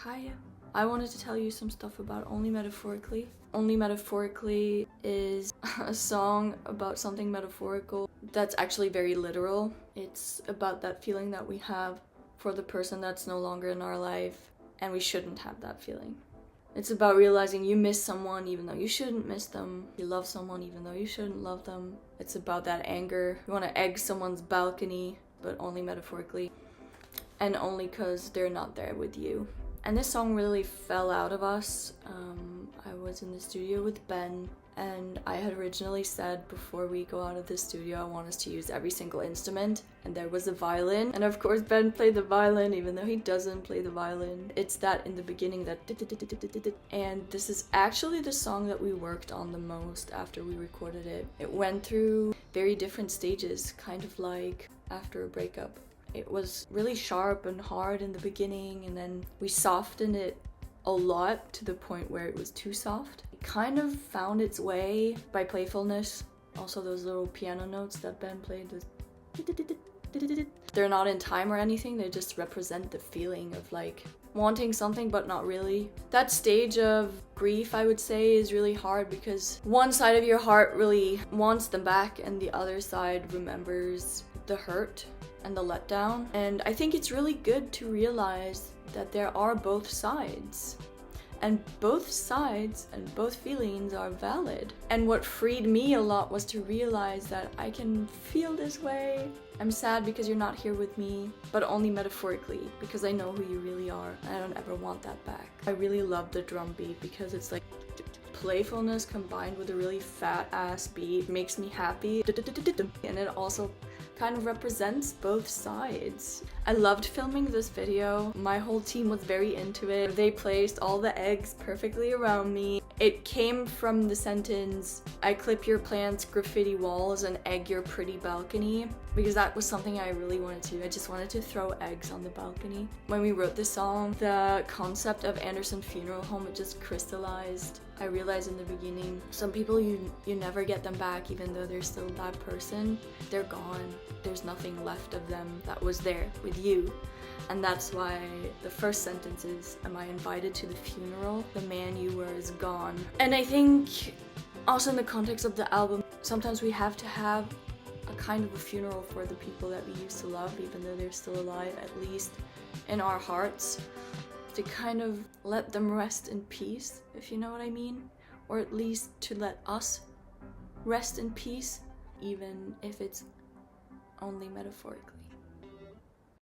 Hi, I wanted to tell you some stuff about Only Metaphorically. Only Metaphorically is a song about something metaphorical that's actually very literal. It's about that feeling that we have for the person that's no longer in our life, and we shouldn't have that feeling. It's about realizing you miss someone even though you shouldn't miss them. You love someone even though you shouldn't love them. It's about that anger. You want to egg someone's balcony, but only metaphorically. And only because they're not there with you. And this song really fell out of us. I was in the studio with Ben, and I had originally said before we go out of the studio I want us to use every single instrument, and there was a violin, and of course Ben played the violin even though he doesn't play the violin. It's that in the beginning, that and this is actually the song that we worked on the most after we recorded it. It went through very different stages, kind of like after a breakup. It was really sharp and hard in the beginning, and then we softened it a lot to the point where it was too soft. It kind of found its way by playfulness. Also those little piano notes that Ben played, they're not in time or anything, they just represent the feeling of like wanting something but not really. That stage of grief, I would say, is really hard because one side of your heart really wants them back and the other side remembers the hurt and the letdown. And I think it's really good to realize that there are both sides. And both sides and both feelings are valid. And what freed me a lot was to realize that I can feel this way. I'm sad because you're not here with me, but only metaphorically, because I know who you really are, and I don't ever want that back. I really love the drum beat because it's like playfulness combined with a really fat ass beat makes me happy. And it also kind of represents both sides. I loved filming this video. My whole team was very into it. They placed all the eggs perfectly around me. It came from the sentence, I clip your plants, graffiti walls, and egg your pretty balcony, because that was something I really wanted to do. I just wanted to throw eggs on the balcony. When we wrote this song, the concept of Andersson Funeral Home, it just crystallized. I realized in the beginning, some people you never get them back even though they're still that person. They're gone. There's nothing left of them that was there with you. And that's why the first sentence is, am I invited to the funeral? The man you were is gone. And I think also in the context of the album, sometimes we have to have a kind of a funeral for the people that we used to love, even though they're still alive, at least in our hearts, to kind of let them rest in peace, if you know what I mean, or at least to let us rest in peace, even if it's only metaphorically.